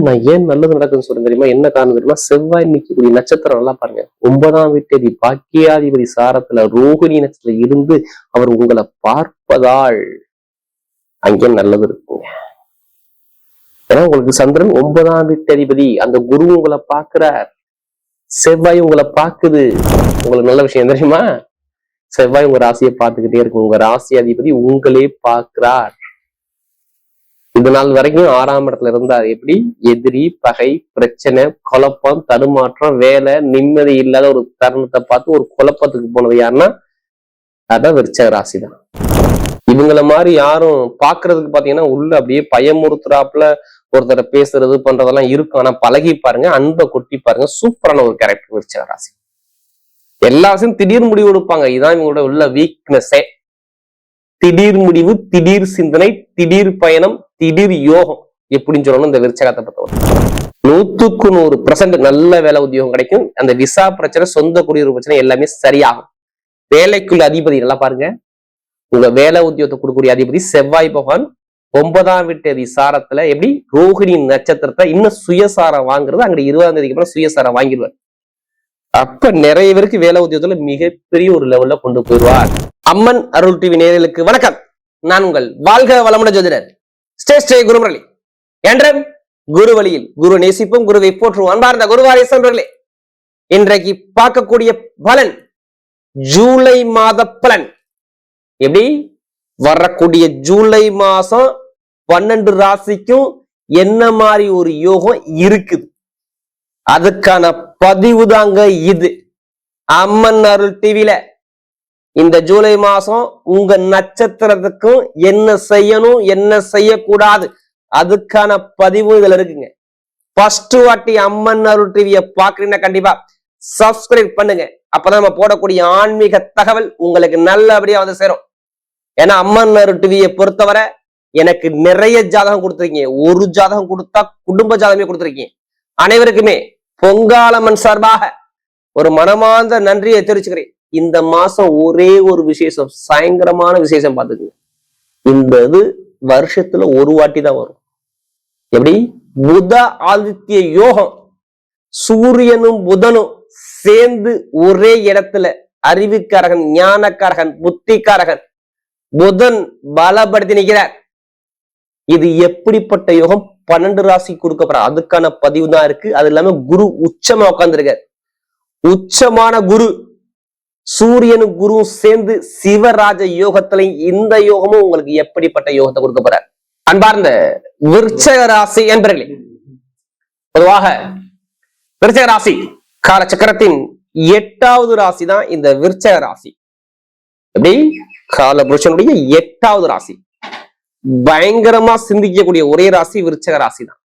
நான் ஏன் நல்லது நடக்குதுன்னு சொல்றேன் தெரியுமா? என்ன காரணம் தெரியுமா? செவ்வாய் நிற்கக்கூடிய நட்சத்திரம் நல்லா பாருங்க. 9ஆம் வீட்டதி பாக்கியாதிபதி சாரத்துல ரோகிணி நட்சத்திரத்துல இருந்து அவர் உங்களை பார்ப்பதால் அங்கே நல்லது இருக்குங்க. ஏன்னா உங்களுக்கு சந்திரன் 9ஆம் வீட்டதிபதி, அந்த குரு உங்களை பார்க்கிறார், செவ்வாய் உங்களை பார்க்குது. உங்களுக்கு நல்ல விஷயம் தெரியுமா? செவ்வாய் உங்க ராசியை பார்த்துக்கிட்டே இருக்கு. உங்க ராசி அதிபதி உங்களே பார்க்கிறார். இது நாள் வரைக்கும் 6ஆம் இடத்துல இருந்தார். எப்படி? எதிரி, பகை, பிரச்சனை, குழப்பம், தடுமாற்றம், வேலை, நிம்மதி இல்லாத ஒரு தருணத்தை பார்த்து ஒரு குழப்பத்துக்கு போனது யாருன்னா அதான் விருச்சக ராசி தான். இவங்கள மாதிரி யாரும் பாக்குறதுக்கு பாத்தீங்கன்னா உள்ள அப்படியே பயமுறுத்துறாப்புல ஒருத்தரை பேசுறது பண்றதெல்லாம் இருக்கும். ஆனா பழகி பாருங்க, அன்பை கொட்டி பாருங்க, சூப்பரான ஒரு கேரக்டர் விருச்சக ராசி. எல்லாத்தையும் திடீர் முடிவு எடுப்பாங்க. இதுதான் இவங்களோட உள்ள வீக்னஸே. திடீர் முடிவு, திடீர் சிந்தனை, திடீர் பயணம், திடீர் யோகம். எப்படின்னு சொல்லணும் இந்த விருச்சகத்தை பத்தவரை 100% நல்ல வேலை உத்தியோகம் கிடைக்கும். அந்த விசா பிரச்சனை, சொந்த குடியுரிமை பிரச்சனை எல்லாமே சரியாகும். வேலைக்குள்ள அதிபதி நல்லா பாருங்க, உங்க வேலை உத்தியோகத்தை கொடுக்கக்கூடிய அதிபதி செவ்வாய் பகவான் 9ஆம் வீட்டு சாரத்துல எப்படி ரோகிணி நட்சத்திரத்தை இன்னும் சுயசாரம் வாங்குறது. அங்க 20ஆம் தேதிக்கு அப்புறம் சுயசாரம் வாங்கிடுவார். அப்ப நிறைய பேருக்கு வேலை உத்தியோகத்துல மிகப்பெரிய ஒரு லெவல்ல கொண்டு போயிடுவார். அம்மன் அருள் டிவி நேயர்களுக்கு வணக்கம். நான் உங்கள் வாழ்க வளமுடன் ஜோதிடர் ஸ்ரீ குருமுரளி. என்றும் குரு வழியில் குரு நேசிப்பும் குருவை போற்றும் அன்பார்ந்த குருவாரீசர்களே, இன்றைக்கு பார்க்கக்கூடிய பலன் ஜூலை மாத பலன். எப்படி வரக்கூடிய ஜூலை மாசம் 12 ராசிக்கும் என்ன மாதிரி ஒரு யோகம் இருக்குது, அதுக்கான பதிவு தாங்க இது. அம்மன் அருள் டிவில இந்த ஜூலை மாசம் உங்க நட்சத்திரத்துக்கும் என்ன செய்யணும் என்ன செய்யக்கூடாது அதுக்கான பதிவு இதுல இருக்குங்க. ஃபர்ஸ்ட் வாட்டி அம்மன் அருள் டிவியை பாக்குறீங்கன்னா கண்டிப்பா சப்ஸ்கிரைப் பண்ணுங்க. அப்பதான் நம்ம போடக்கூடிய ஆன்மீக தகவல் உங்களுக்கு நல்லபடியா வந்து சேரும். ஏன்னா அம்மன் அருள் டிவியை பொறுத்தவரை எனக்கு நிறைய ஜாதகம் கொடுத்துருக்கீங்க. ஒரு ஜாதகம் கொடுத்தா குடும்ப ஜாதகமே கொடுத்துருக்கீங்க. அனைவருக்குமே பொங்காலம்மன் சார்பாக ஒரு மனமார்ந்த நன்றியை தெரிவிச்சுக்கிறேன். இந்த மாசம் ஒரே ஒரு விசேஷம், பயங்கரமான விசேஷம் பார்த்துக்குங்க. இந்த இது வருஷத்துல ஒரு வாட்டி தான் வரும். எப்படி? புத ஆதித்ய யோகம், சூரியனும் புதனும் சேர்ந்து ஒரே இடத்துல, அறிவுக்காரகன், ஞானக்காரகன், புத்திக்காரகன் புதன் பலப்படுத்தி நிற்கிறார். இது எப்படிப்பட்ட யோகம்? 12 ராசி கொடுக்கப்படுற அதுக்கான பதிவு தான் இருக்கு. அது இல்லாம குரு உச்சமா உட்கார்ந்துருக்கார். உச்சமான குரு சூரியனும் குருவும் சேர்ந்து சிவராஜ யோகத்துல இந்த யோகமும் உங்களுக்கு எப்படிப்பட்ட யோகத்தை கொடுக்க போறார்? அன்பார்ந்த விருச்சக ராசி என்பர்களே, பொதுவாக விருச்சக ராசி காலச்சக்கரத்தின் 8வது ராசி தான் இந்த விருச்சக ராசி. எப்படி? கால புருஷனுடைய 8வது ராசி. பயங்கரமா சிந்திக்கக்கூடிய ஒரே ராசி விருச்சக ராசி தான்.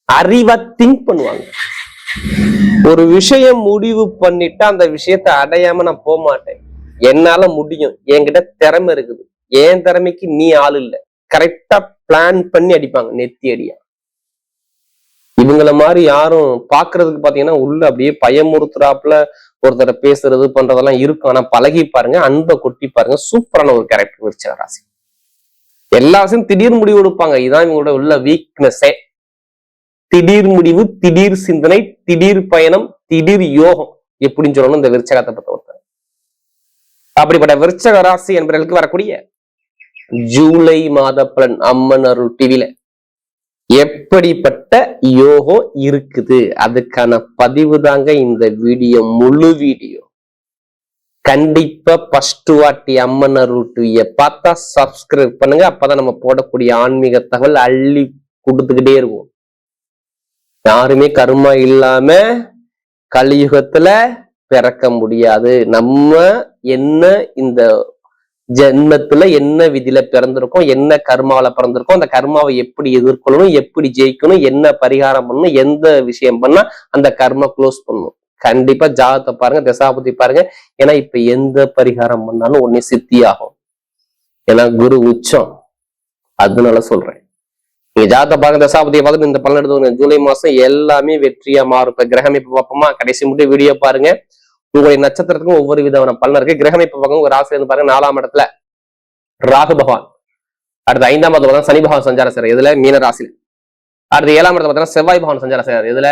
அறிவா திங்க் பண்ணுவாங்க. ஒரு விஷயம் முடிவு பண்ணிட்டா அந்த விஷயத்தை அடையாம நான் போக மாட்டேன், என்னால முடியும், என்கிட்ட திறமை இருக்குது, என் திறமைக்கு நீ ஆள் இல்லை, கரெக்டா பிளான் பண்ணி அடிப்பாங்க நெத்தி அடியா. இவங்கள மாதிரி யாரும் பாக்குறதுக்கு பாத்தீங்கன்னா உள்ள அப்படியே பயமுறுத்துறாப்புல ஒருத்தரை பேசுறது பண்றதெல்லாம் இருக்கும். ஆனா பழகி பாருங்க, அன்பை கொட்டி பாருங்க, சூப்பரான ஒரு கேரக்டர் விருச்சக ராசி. எல்லாத்தையும் திடீர் முடிவு எடுப்பாங்க. இதுதான் இவங்களோட உள்ள வீக்னஸே. திடீர் முடிவு, திடீர் சிந்தனை, திடீர் பயணம், திடீர் யோகம். எப்படின்னு சொல்லணும் இந்த விருச்சகத்தை பத்தி. அப்படிப்பட்ட விருச்சக ராசி என்பவர்களுக்கு வரக்கூடிய ஜூலை மாத பலன் அம்மன் அருள் டிவில எப்படிப்பட்ட யோகம் இருக்குது அதுக்கான பதிவு தாங்க இந்த வீடியோ. முழு வீடியோ கண்டிப்பா ஃபர்ஸ்ட் வாட்டி அம்மன் அருள் டிவியை பார்த்தா சப்ஸ்கிரைப் பண்ணுங்க. அப்பதான் நம்ம போடக்கூடிய ஆன்மீக தகவல் அள்ளி கொடுத்துக்கிட்டே இருக்கும். யாருமே கர்மா இல்லாம கலியுகத்துல பிறக்க முடியாது. நம்ம என்ன இந்த ஜென்மத்துல என்ன விதியில பிறந்திருக்கோம், என்ன கர்மாவில பிறந்திருக்கோம், அந்த கர்மாவை எப்படி எதிர்கொள்ளணும், எப்படி ஜெயிக்கணும், என்ன பரிகாரம் பண்ணணும், எந்த விஷயம் பண்ணா அந்த கர்மா க்ளோஸ் பண்ணணும். கண்டிப்பா ஜாதகத்தை பாருங்க, தசாபதி பாருங்க. ஏன்னா இப்ப எந்த பரிகாரம் பண்ணாலும் ஒன்னே சித்தி ஆகும். ஏன்னா குரு உச்சம், அதனால சொல்றேன். நீங்க ஜாதகத்தை பாருங்க, தசாபதியை பார்த்து இந்த பலன் எடுத்து ஜூலை மாசம் எல்லாமே வெற்றியா மாறும். இப்ப கிரகமைப்பு பார்ப்போமா? கடைசி மட்டும் வீடியோ பாருங்க. உங்களுடைய நட்சத்திரத்துக்கும் ஒவ்வொரு விதமான பலன் இருக்கு. கிரகமைப்பு பார்க்க உங்க ராசி இருந்து பாருங்க. 4ஆம் இடத்துல ராகு பகவான், அடுத்து 5ஆம் இடத்துல சனி பகவான் சஞ்சாரம் செய்யற இதுல மீன ராசி. அடுத்து 7ஆம் இடத்துல பார்த்தீங்கன்னா செவ்வாய் பகவான் சஞ்சாரம் செய்யறாரு. இதுல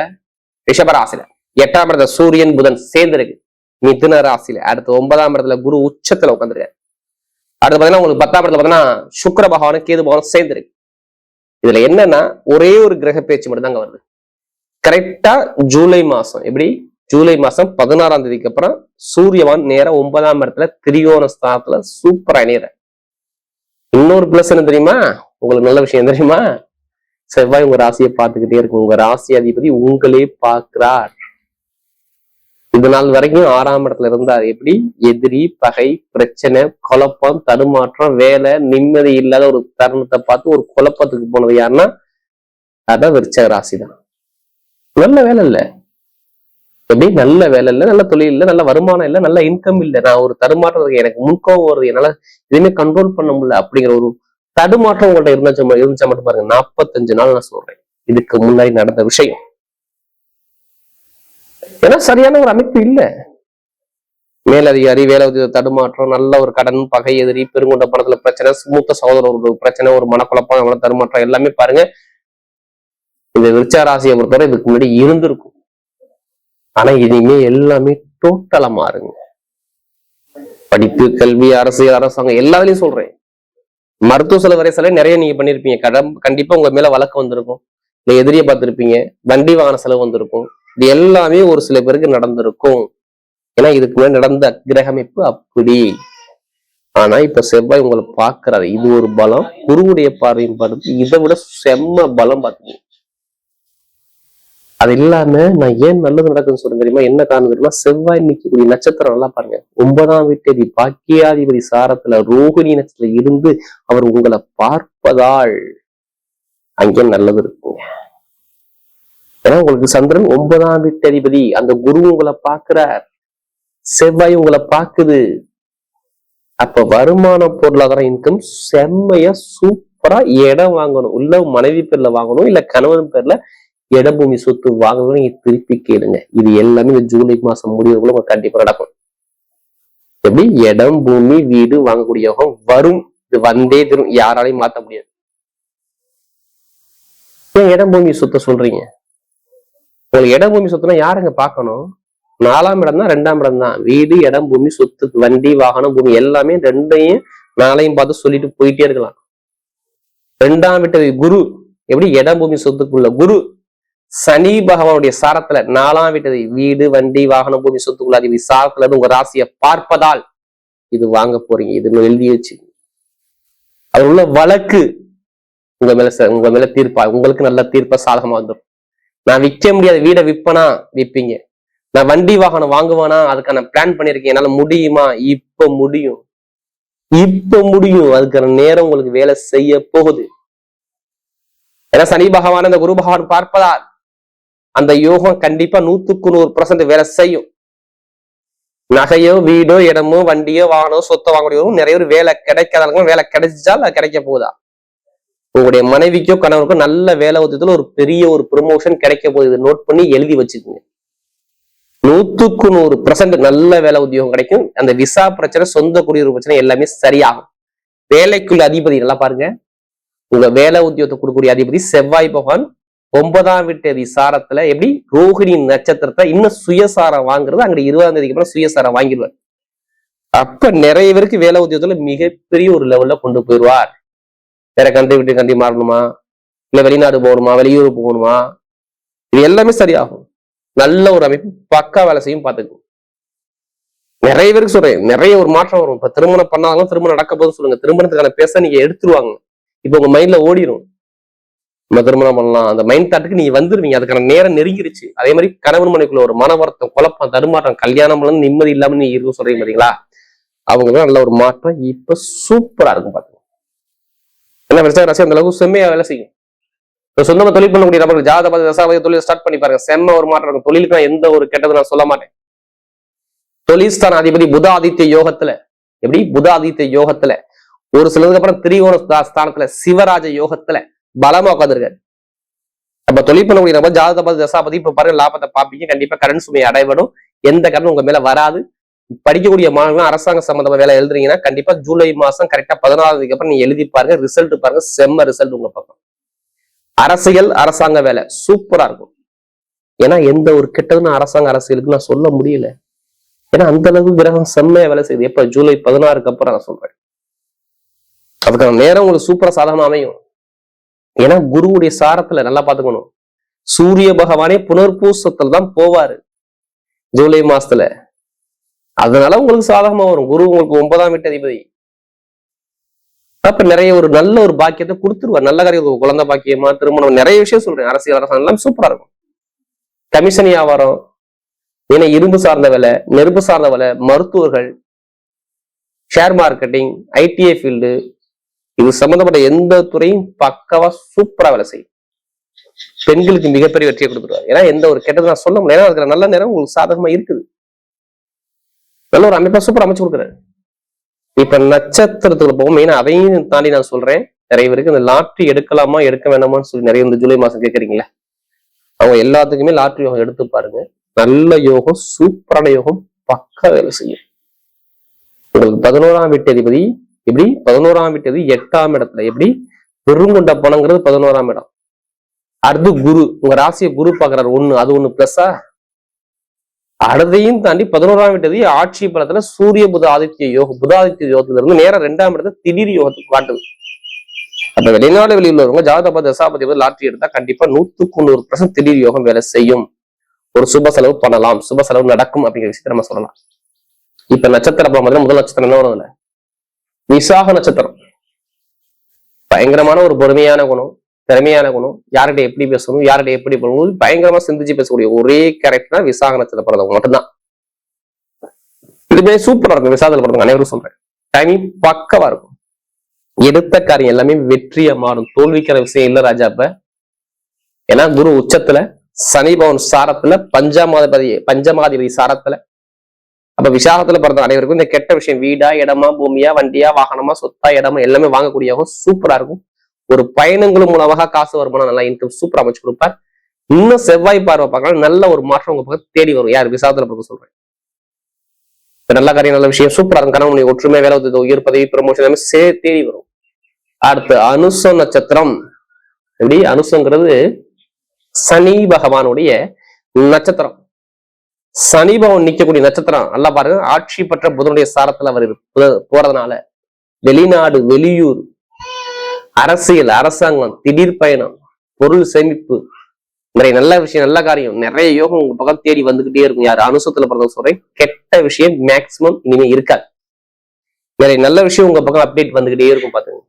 ரிஷப ராசியில. 8ஆம் இடத்துல சூரியன் புதன் சேர்ந்து இருக்கு மிதுன ராசியில. அடுத்து 9ஆம் இடத்துல குரு உச்சத்துல உட்காந்துருக்காரு. அடுத்து பாத்தீங்கன்னா உங்களுக்கு 10ஆம் இடத்துல பாத்தீங்கன்னா சுக்கிர பகவானும் கேது பகவானும் சேர்ந்து இருக்கு. இதுல என்னன்னா ஒரே ஒரு கிரக பேச்சு மட்டும் தாங்க வருது. கரெக்டா ஜூலை மாசம், எப்படி ஜூலை மாசம் 16ஆம் தேதிக்கு அப்புறம் சூரியவான் நேரம் 9ஆம் இடத்துல திரிகோண ஸ்தானத்துல சூப்பரா இணையற. இன்னொரு பிளஸ் என்ன தெரியுமா, உங்களுக்கு நல்ல விஷயம் தெரியுமா, செவ்வாய் உங்க ராசியை பார்த்துக்கிட்டே இருக்கு. உங்க ராசி அதிபதி உங்களே பார்க்கிறார். இது நாள் வரைக்கும் 6ஆம் இடத்துல இருந்தார். எப்படி எதிரி, பகை, பிரச்சனை, குழப்பம், தடுமாற்றம், வேலை, நிம்மதி இல்லாத ஒரு தருணத்தை பார்த்து ஒரு குழப்பத்துக்கு போனது யாருன்னா அதான் விருச்சிக ராசி தான். நல்ல வேலை இல்ல, எப்படி நல்ல வேலை இல்லை, நல்ல தொழில் இல்லை, நல்ல வருமானம் இல்லை, நல்ல இன்கம் இல்லை, நான் ஒரு தடுமாற்றம் இருக்கு, எனக்கு முன்கோவம் வருது, என்னால எதுவுமே கண்ட்ரோல் பண்ண முடியல அப்படிங்கிற ஒரு தடுமாற்றம் உங்கள்ட்ட இருந்துச்சா மட்டும் பாருங்க. 45 நாள் நான் சொல்றேன், இதுக்கு முன்னாடி நடந்த விஷயம். ஏன்னா சரியான ஒரு அமைப்பு இல்ல. மேலதிகாரி, வேலை தடுமாற்றம், நல்ல ஒரு கடன், பகை, எதிரி, பெருங்கொண்ட பணத்துல பிரச்சனை, மூத்த சகோதரர்களுக்கு பிரச்சனை, ஒரு மனக்குழப்பம், தடுமாற்றம் எல்லாமே பாருங்க இந்த விருச்சிக ராசியை பொறுத்தவரை இதுக்கு முன்னாடி இருந்திருக்கும். ஆனா இனிமே எல்லாமே டோட்டலா மாறுங்க. படிப்பு, கல்வி, அரசியல், அரசாங்கம் எல்லாத்துலயும் சொல்றேன். மருத்துவ செலவு வரை செலவு நிறைய நீங்க பண்ணிருப்பீங்க. கண்டிப்பா உங்க மேல வழக்கு வந்திருக்கும், இல்ல எதிரியை பார்த்திருப்பீங்க, வண்டி வாகன செலவு வந்திருக்கும். இது எல்லாமே ஒரு சில பேருக்கு நடந்திருக்கும். ஏன்னா இதுக்கு முன்னாடி நடந்த கிரகமைப்பு அப்படி. ஆனா இப்ப செவ்வாய் உங்களை பாக்குறாரு, இது ஒரு பலம். குருவுடைய பார்வையும் பார்த்து இதை விட செம்ம பலம் பார்த்துங்க. அது இல்லாம நான் ஏன் நல்லது நடக்குதுன்னு சொல்றேன் தெரியுமா, என்ன காரணம் தெரியுமா, செவ்வாய் நிற்கக்கூடிய நட்சத்திரம் நல்லா பாருங்க. 9ஆம் வீட்டு பாக்கியாதிபதி சாரத்துல ரோகிணி நட்சத்திரம் இருந்து அவர் உங்களை பார்ப்பதால் அங்கே நல்லது இருக்குங்க. ஏன்னா உங்களுக்கு சந்திரன் 9ஆம் வீட்டு அதிபதி, அந்த குரு உங்களை பார்க்கிறார், செவ்வாய் உங்களை பார்க்குது. அப்ப வருமான பொருளாதார இன்கம் செம்மையா சூப்பரா இடம் வாங்கணும், இல்ல மனைவி பேர்ல வாங்கணும், இல்ல கணவன் பேர்ல இடம் பூமி சொத்து வாங்கணும். நீங்க திருப்பி கேளுங்க, இது எல்லாமே இந்த ஜூலை மாசம் முடிவுக்குள்ள கண்டிப்பா நடக்கும். எப்படி இடம் பூமி வீடு வாங்கக்கூடிய யோகம் வரும், இது வந்தே தரும், யாராலையும் மாத்த முடியாது. ஏன் இடம் பூமி சொத்தை சொல்றீங்க? உங்களுக்கு இடம் பூமி சொத்துனா யாருங்க பார்க்கணும்? 4ஆம் இடம் தான், 2ஆம் இடம் தான். வீடு, இடம் பூமி சொத்து, வண்டி வாகனம், பூமி எல்லாமே 2ஐயும் 4ஐயும் பார்த்து சொல்லிட்டு போயிட்டே இருக்கலாம். 2ஆம் வீட்டு குரு, எப்படி இடம் பூமி சொத்துக்குள்ள குரு சனி பகவானுடைய சாரத்துல 4ஆம் வீட்டு வீடு, வண்டி, வாகனம், பூமி சொத்துக்குள்ள அதிபதி சாரத்துல உங்க ராசியை பார்ப்பதால் இது வாங்க போறீங்க. இது எழுதி வச்சு அது உள்ள வழக்கு உங்க மேல தீர்ப்பா, உங்களுக்கு நல்ல தீர்ப்பா சாதகமா வந்துடும். நான் விற்க முடியாத வீடை விற்பனா விற்பீங்க, நான் வண்டி வாகனம் வாங்குவானா அதுக்கான பிளான் பண்ணிருக்கேன், என்னால முடியுமா, இப்ப முடியும், இப்ப முடியும். அதுக்கான நேரம் உங்களுக்கு வேலை செய்ய போகுது. ஏன்னா சனி பகவான் அந்த குரு பகவான் பார்ப்பதால் அந்த யோகம் கண்டிப்பா 100% வேலை செய்யும். நகையோ, வீடோ, இடமோ, வண்டியோ, வாகனோ, சொத்தை வாங்கக்கூடியவரும் நிறைய பேர் வேலை கிடைக்காதவங்க வேலை கிடைச்சால் அது கிடைக்க போகுதா. உங்களுடைய மனைவிக்கோ கணவருக்கோ நல்ல வேலை உத்தியத்துல ஒரு பெரிய ஒரு ப்ரமோஷன் கிடைக்க போகுது. நோட் பண்ணி எழுதி வச்சுக்கோங்க. 100% நல்ல வேலை உத்தியோகம் கிடைக்கும். அந்த விசா பிரச்சனை, சொந்த குடியுரிமை பிரச்சனை எல்லாமே சரியாகும். வேலைக்குள்ள அதிபதி நல்லா பாருங்க, உங்க வேலை உத்தியோகத்தை கொடுக்கக்கூடிய அதிபதி செவ்வாய் பகவான் 9ஆம் வீட்டு விசாரத்துல எப்படி ரோகிணி நட்சத்திரத்தை இன்னும் சுயசாரம் வாங்குறது, அங்க 20ஆம் தேதிக்கு அப்புறம் சுயசாரம் வாங்கிடுவார். அப்ப நிறைய பேருக்கு வேலை உத்தியோகத்துல மிகப்பெரிய ஒரு லெவல்ல கொண்டு போயிடுவார். வேற கண்ட்ரி விட்டு கண்ட்ரி மாறணுமா, இல்ல வெளிநாடு போகணுமா, வெளியூர் போகணுமா, இது எல்லாமே சரியாகும். நல்ல ஒரு அமைப்பு பக்கா வேலை செய்யும் பார்த்துக்கும். நிறைய பேருக்கு சொல்றேன், நிறைய ஒரு மாற்றம் வரும். இப்ப திருமணம் பண்ணாலும் திருமணம் நடக்க போதுன்னு சொல்லுங்க, திருமணத்துக்கான பேச நீங்க எடுத்துருவாங்க. இப்ப உங்க மைண்ட்ல ஓடிடும், நம்ம திருமணம் பண்ணலாம், அந்த மைண்ட் தாட்டுக்கு நீங்க வந்துருவீங்க. அதுக்கான நேரம் நெருங்கிருச்சு. அதே மாதிரி கணவன் மனைவிக்குள்ள ஒரு மன வருத்தம், குழப்பம், தடுமாற்றம், கல்யாணம் நிம்மதி இல்லாம நீங்க இருக்கும் சொல்றீங்க பாத்தீங்களா, அவங்களுக்கு நல்ல ஒரு மாற்றம் இப்ப சூப்பரா இருக்கும் பாத்துங்க. என்ன விருச்சிக ராசி அந்த அளவுக்கு செம்மையா வேலை செய்யும். சொந்தமா தொழில் பண்ணக்கூடிய நபர்கள் ஜாதக தசாவதி தொழில் ஸ்டார்ட் பண்ணி பாருங்க, செம்ம ஒரு மாற்றம் இருக்கும். தொழிலுக்கு நான் எந்த ஒரு கெட்டது நான் சொல்ல மாட்டேன். தொழில்ஸ்தான அதிபதி புத ஆதித்ய யோகத்துல, எப்படி புத ஆதித்ய யோகத்துல ஒரு சிலதுக்கு அப்புறம் திரிகோண ஸ்தானத்துல சிவராஜ யோகத்துல பலமா உட்காந்துருக்காரு. அப்ப தொழில் பண்ணக்கூடிய நபர் ஜாதக தசாபதி இப்ப பாருங்க லாபத்தை பாப்பீங்க. கண்டிப்பா கடன் சுமையை அடைபடும். எந்த கடன் உங்க மேல வராது. படிக்கக்கூடிய மாணவர்கள் அரசாங்க சம்பந்தமா வேலை எழுதுறீங்கன்னா கண்டிப்பா ஜூலை மாசம் கரெக்டா 16ஆம் தேதிக்கு அப்புறம் நீங்க எழுதி பாருங்க, ரிசல்ட் பாருங்க, செம்ம ரிசல்ட் உங்க பக்கம். அரசியல் அரசாங்க வேலை சூப்பரா இருக்கும். ஏன்னா எந்த ஒரு கெட்டதுன்னு அரசாங்க அரசியலுக்கு நான் சொல்ல முடியல. ஏன்னா அந்த அளவுக்கு கிரகம் செம்மையா வேலை செய்யுது. எப்ப ஜூலை 16க்கு அப்புறம் நான் சொல்றேன். அதுக்கான நேரம் உங்களுக்கு சூப்பரா சாதகமா அமையும். ஏன்னா குருவுடைய சாரத்துல நல்லா பாத்துக்கணும். சூரிய பகவானே புனர்பூசத்துல தான் போவாரு ஜூலை மாசத்துல. அதனால உங்களுக்கு சாதகமா வரும். குரு உங்களுக்கு 9ஆம் வீட்டு அதிபதி. அப்ப நிறைய ஒரு நல்ல ஒரு பாக்கியத்தை கொடுத்துருவார். நல்ல காரியம், குழந்தை பாக்கியமா, திருமணம், நிறைய விஷயம் சொல்றேன். அரசியல் அரசாங்கம் எல்லாம் சூப்பரா இருக்கும். கமிஷன் வியாபாரம், ஏன்னா இரும்பு சார்ந்த வேலை, நெருப்பு சார்ந்த வேலை, மருத்துவர்கள், ஷேர் மார்க்கெட்டிங், ஐடிஐ ஃபீல்டு, இது சம்பந்தப்பட்ட எந்த துறையும் பக்காவா சூப்பரா வேலை செய்யும். பெண்களுக்கு மிகப்பெரிய வெற்றியை கொடுத்துருவாரு. ஏன்னா எந்த ஒரு கெட்டது நான் சொல்ல முடியாது. ஏன்னா அதுக்கு நல்ல நேரம் உங்களுக்கு சாதகமா இருக்குது. நல்ல ஒரு அமைப்பா சூப்பர் அமைச்சு கொடுக்குறாரு. இப்ப நட்சத்திரத்துக்கு போகும். மெயினா அதையும் தாண்டி நான் சொல்றேன், நிறைய பேருக்கு இந்த லாட்ரி எடுக்கலாமா எடுக்க வேண்டாமான்னு சொல்லி நிறைய இந்த ஜூலை மாசம் கேட்கறீங்களா, அவங்க எல்லாத்துக்குமே லாட்ரி யோகம் எடுத்து பாருங்க. நல்ல யோகம், சூப்பரான யோகம், பக்கா வேலை செய்யும். உங்களுக்கு 11ஆம் வீட்டு அதிபதி எப்படி 11ஆம் வீட்டு அதிபதி 8ஆம் இடத்துல எப்படி பெருங்கொண்ட பணங்கிறது 11ஆம் இடம். அடுத்து குரு, உங்க ராசியை குரு பாக்குறாரு. அது ஒண்ணு பிளஸ்ஸா. அடுத்தையும் தாண்டி 11ஆம் வீட்டு ஆட்சி பலத்துல சூரிய புத ஆதித்ய யோகம், புதாதித்ய யோகத்துல இருந்து நேரம் 2ஆம் இடத்துல திடீர் யோகத்துக்கு காட்டுது. அப்ப வெளிநாடு வெளியில் உள்ளவங்க ஜாதக தசாபதி லாட்ரி எடுத்தா கண்டிப்பா 100% திடீர் யோகம் வேலை செய்யும். ஒரு சுப செலவு பண்ணலாம், சுப செலவு நடக்கும் அப்படிங்கிற விஷயத்த நம்ம சொல்லலாம். இப்ப நட்சத்திரம் முதல் நட்சத்திரம் என்ன வருதுல, விசாக நட்சத்திரம். பயங்கரமான ஒரு பொறுமையான குணம், திறமையான குணம், யார்கிட்ட எப்படி பேசணும், யார்கிட்ட எப்படி போகணும், பயங்கரமா சிந்திச்சு பேசக்கூடிய ஒரே கேரக்டர் தான் விசாக நட்சத்திரம் பிறந்தவங்க மட்டும்தான். இதுவே சூப்பரா இருக்கும். விசாகத்தில் பிறந்தவங்க அனைவரும் சொல்றேன், டைமிங் பக்கவா இருக்கும். எடுத்த காரியம் எல்லாமே வெற்றியா மாறும். தோல்விக்கிற விஷயம் இல்ல ராஜா. அப்ப ஏன்னா குரு உச்சத்துல, சனி பவன் சாரத்துல, பஞ்சமாதிபதி சாரத்துல. அப்ப விசாகத்துல பிறந்த அனைவருக்கும் இந்த கெட்ட விஷயம், வீடா, இடமா, பூமியா, வண்டியா, வாகனமா, சொத்தா, இடமா எல்லாமே வாங்கக்கூடியவும் சூப்பரா இருக்கும். ஒரு பயணங்களும் மூலமாக காசு வருமானம், நல்லா இன்கம் சூப்பரா அமைச்சு கொடுப்பார். இன்னும் செவ்வாய் பார்வை பார்க்கலாம், நல்ல ஒரு மாற்றம் உங்க பக்கம் தேடி வரும். யார் விசாகத்துல பிறகு சொல்றேன். நல்ல காரியம், நல்ல விஷயம் சூப்பரா இருக்கும். கணவன் ஒற்றுமை, வேலை, உயர் பதவி, ப்ரமோஷன் எல்லாமே தேடி வரும். அடுத்து அனுசம் நட்சத்திரம். எப்படி அனுசங்கிறது சனி பகவானுடைய நட்சத்திரம். சனி பகவான் நிக்கக்கூடிய நட்சத்திரம். நல்லா பாருங்க, ஆட்சி பெற்ற புதனுடைய சாரத்துல அவர் போறதுனால வெளிநாடு, வெளியூர், அரசியல், அரசாங்கம், திடீர் பயணம், பொருள் சேமிப்பு, நிறைய நல்ல விஷயம், நல்ல காரியம், நிறைய யோகம் உங்க பக்கம் தேடி வந்துகிட்டே இருக்கும். யார் அனுசத்துல பிறந்த சொல்றேன், கெட்ட விஷயம் மேக்சிமம் இனிமே இருக்காது. நிறைய நல்ல விஷயம் உங்க பக்கம் அப்டேட் வந்துகிட்டே இருக்கும். பாத்துங்க,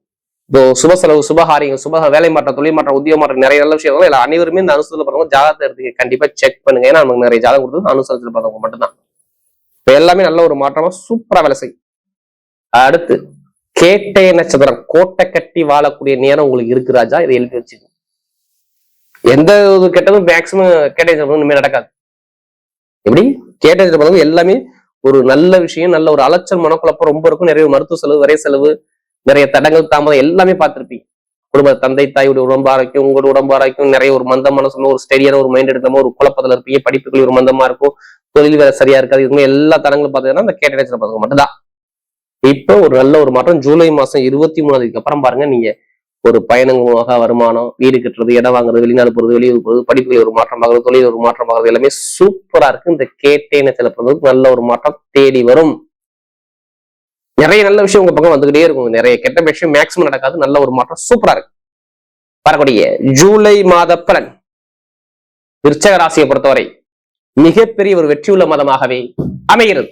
இப்போ சுப செலவு, சுபகாரியம், சுப வேலை மாற்றம், தொழில் மாற்றம், உத்தியோக மாற்றம், நிறைய நல்ல விஷயம் இல்லை. அனைவருமே இந்த அனுசத்துல பிறந்தவங்க ஜாதகத்தை எடுத்து கண்டிப்பா செக் பண்ணுங்க. ஏன்னா நமக்கு நிறைய ஜாதகம் கொடுத்தது அனுசத்துல பிறந்தவங்க மட்டும்தான். இப்போ எல்லாமே நல்ல ஒரு மாற்றமா சூப்பரா வேலை செய்யும். அடுத்து கேட்டை நட்சத்திரம். கோட்டை கட்டி வாழக்கூடிய நேரம் உங்களுக்கு இருக்கு ராஜா. இதை எழுதி வச்சுக்கோங்க. எந்த ஒரு கெட்டதும் மேக்சிமம் கேட்டை நட்சத்திரம் நடக்காது. எப்படி கேட்டை நட்சத்திரம் எல்லாமே ஒரு நல்ல விஷயம், நல்ல ஒரு அலைச்சல், மனக்குழப்பம் ரொம்ப இருக்கும். நிறைய மருத்துவ செலவு, விரை செலவு, நிறைய தடங்கள், தாமதம் எல்லாமே பார்த்திருப்பீங்க. குடும்ப தந்தை தாயுடைய உடம்பு ஆரோக்கியம், உங்களோட உடம்பு ஆரோக்கியம், நிறைய ஒரு மந்தமான சொன்ன ஒரு ஸ்டெடியான ஒரு மைண்ட் எடுக்காம ஒரு குழப்பத்துல இருப்பீங்க. படிப்புகள் ஒரு மந்தமா இருக்கும், தொழில் வேலை சரியா இருக்காது. இதுமே எல்லா தடங்களும் பார்த்தீங்கன்னா அந்த கேட்ட நட்சத்திரம் பார்த்தவங்க மட்டும்தான். இப்ப ஒரு நல்ல ஒரு மாற்றம் ஜூலை மாசம் 23 அப்புறம் பாருங்க. நீங்க ஒரு பயணங்களாக வருமானம், வீடு கட்டுறது, இடம் வாங்குறது, வெளிநாடு போறது, வெளியூர் போறது, படிப்புகளை ஒரு மாற்றம் ஆகுறது, தொழில் ஒரு மாற்றம் ஆகுறது, எல்லாமே சூப்பரா இருக்கு. இந்த கேட்டை நட்சத்திரம் நல்ல ஒரு மாற்றம் தேடி வரும். நிறைய நல்ல விஷயம் உங்க பக்கம் வந்துகிட்டே இருக்கும். நிறைய கெட்ட விஷயம் மேக்சிமம் நடக்காது. நல்ல ஒரு மாற்றம் சூப்பரா இருக்கு. வரக்கூடிய ஜூலை மாத பலன் விருச்சக ராசியை பொறுத்தவரை மிகப்பெரிய ஒரு வெற்றியுள்ள மாதமாகவே அமைகிறது.